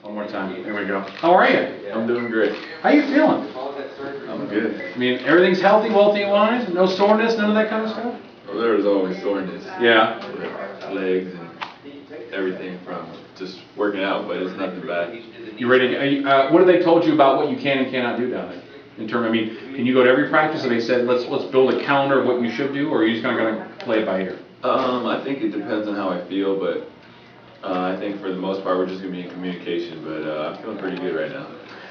One more time. There we go. How are you? I'm doing great. How you feeling? I'm good. I mean, everything's healthy, wealthy-wise? No soreness, none of that kind of stuff? Well, there's always soreness. Yeah. With legs and everything from just working out, but it's nothing bad. You ready? What have they told you about what you can and cannot do down there? In terms, I mean, can you go to every practice? Have they said let's build a calendar of what you should do, or are you just gonna play it by ear? I think it depends on how I feel, but I think for the most part we're just gonna be in communication. But I'm feeling pretty good right now.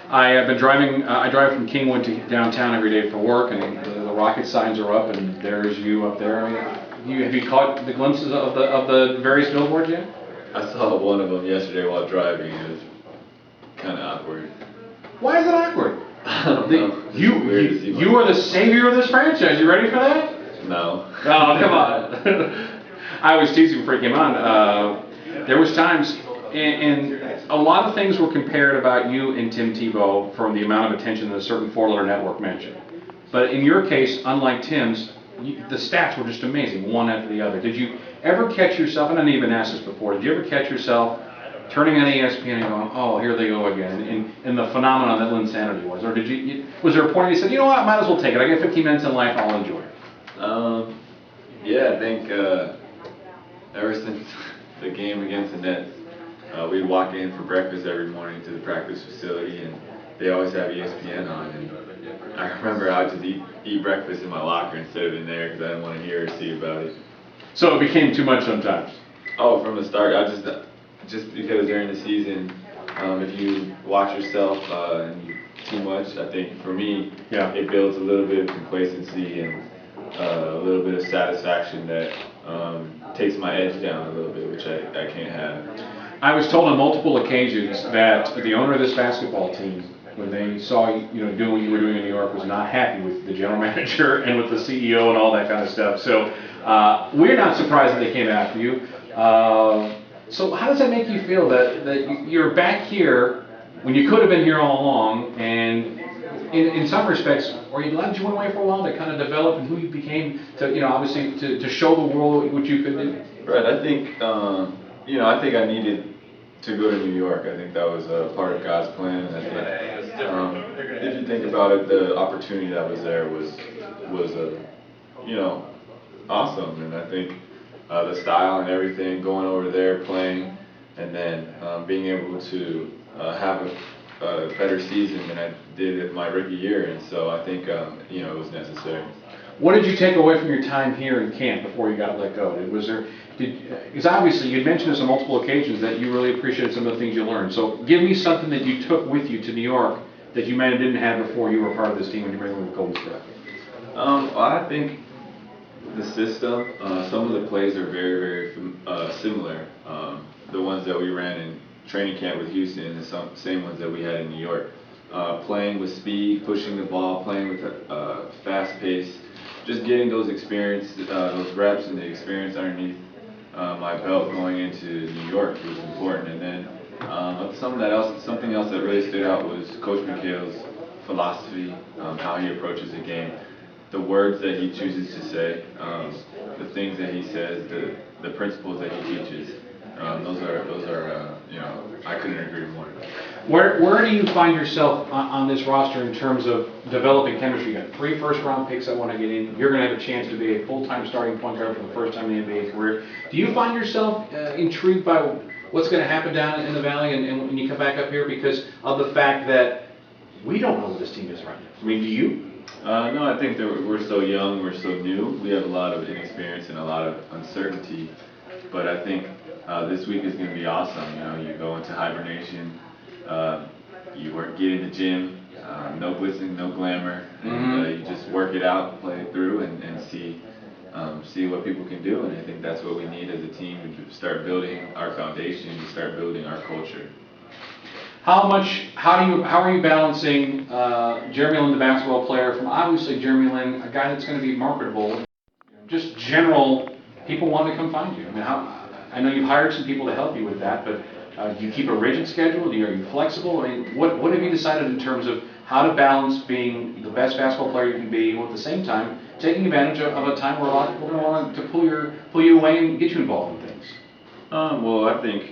I have been driving. I drive from Kingwood to downtown every day for work, and the rocket signs are up, and there's you up there. I mean, have you caught the glimpses of the various billboards yet? I saw one of them yesterday while driving. It was kind of awkward. Why is it awkward? I don't know. You are the savior of this franchise. You ready for that? No. Oh, come on. I was teasing before he came on. There was times, and a lot of things were compared about you and Tim Tebow from the amount of attention that a certain four-letter network mentioned. But in your case, unlike Tim's, the stats were just amazing, one after the other. Did you ever catch yourself, and I didn't even ask this before, did you ever catch yourself turning on ESPN and going, oh, here they go again, and the phenomenon that Lin sanity was? Or was there a point where you said, you know what, I might as well take it. I get 15 minutes in life, I'll enjoy it? Yeah, I think ever since the game against the Nets, we'd walk in for breakfast every morning to the practice facility, and they always have ESPN on. And I remember I would just eat breakfast in my locker instead of in there because I didn't want to hear or see about it. So it became too much sometimes? Oh, from the start, just because during the season, if you watch yourself too much, I think for me, it builds a little bit of complacency and a little bit of satisfaction that takes my edge down a little bit, which I can't have. I was told on multiple occasions that the owner of this basketball team, when they saw you doing what you were doing in New York, was not happy with the general manager and with the CEO and all that kind of stuff. So we're not surprised that they came after you. So how does that make you feel that you're back here when you could have been here all along? And in some respects, were you glad you went away for a while to kind of develop and who you became to, obviously to show the world what you could do? Right. I think, I think I needed to go to New York. I think that was a part of God's plan. And I think, if you think about it, the opportunity that was there was awesome. And I think the style and everything, going over there, playing, and then being able to have a better season than I did in my rookie year. And so I think, it was necessary. What did you take away from your time here in camp before you got let go? Because obviously you mentioned this on multiple occasions that you really appreciated some of the things you learned. So give me something that you took with you to New York that you might have didn't have before you were part of this team when you bring with Golden State. I think the system, some of the plays are very, very similar. The ones that we ran in training camp with Houston and the same ones that we had in New York. Playing with speed, pushing the ball, playing with a fast pace. Just getting those those reps and the experience underneath my belt going into New York was important. And then something else that really stood out was Coach McHale's philosophy, how he approaches the game, the words that he chooses to say, the things that he says, the principles that he teaches. Those are I couldn't agree more. Where do you find yourself on this roster in terms of developing chemistry? You got 3 first-round picks that want to get in. You're going to have a chance to be a full-time starting point guard for the first time in the NBA career. Do you find yourself intrigued by what's going to happen down in the Valley and when you come back up here because of the fact that we don't know what this team is right now? I mean, do you? No, I think that we're so young, we're so new. We have a lot of inexperience and a lot of uncertainty. But I think this week is going to be awesome. You go into hibernation. You get in the gym, no blitzing, no glamour, and you just work it out, play it through, and see what people can do. And I think that's what we need as a team to start building our foundation, to start building our culture. How are you balancing Jeremy Lin, the basketball player, from obviously Jeremy Lin, a guy that's going to be marketable, just general, people want to come find you. I mean, I know you've hired some people to help you with that, but do you keep a rigid schedule? Are you flexible? I mean, what have you decided in terms of how to balance being the best basketball player you can be, while at the same time taking advantage of a time where a lot of people are going to want to pull you away and get you involved in things? Well, I think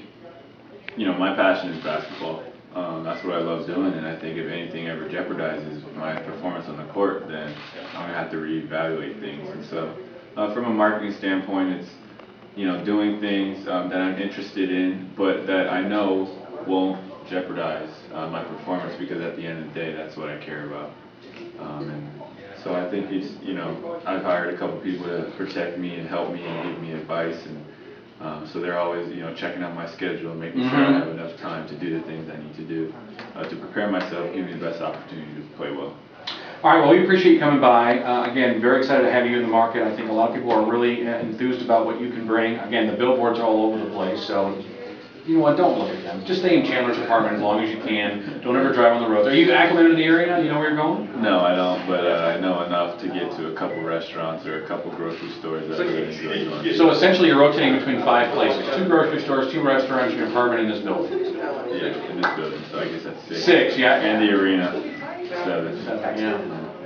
my passion is basketball, That's what I love doing, and I think if anything ever jeopardizes my performance on the court, then I'm gonna have to reevaluate things. And so, from a marketing standpoint, it's doing things that I'm interested in, but that I know won't jeopardize my performance, because at the end of the day, that's what I care about. And so I think it's I've hired a couple people to protect me and help me and give me advice, and so they're always checking out my schedule and making sure I have enough time to do the things I need to do to prepare myself, give me the best opportunity to play well. All right, well, we appreciate you coming by. Again, very excited to have you in the market. I think a lot of people are really enthused about what you can bring. Again, the billboards are all over the place, so you know what, don't look at them. Just stay in Chandler's apartment as long as you can. Don't ever drive on the roads. Are you acclimated to the area? You know where you're going? No, I don't, but I know enough to get to a couple restaurants or a couple grocery stores that I really enjoy going. So essentially you're rotating between 5 places. 2 grocery stores, 2 restaurants, your apartment in this building. Yeah, in this building, so I guess that's 6. 6, yeah. And the arena, 7. Yeah.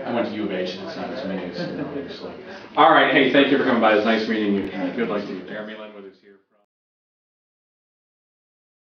I went to U of H, and it's not as many as obviously. All right, hey, thank you for coming by. It was nice meeting you. Good luck to you. Jeremy Lin with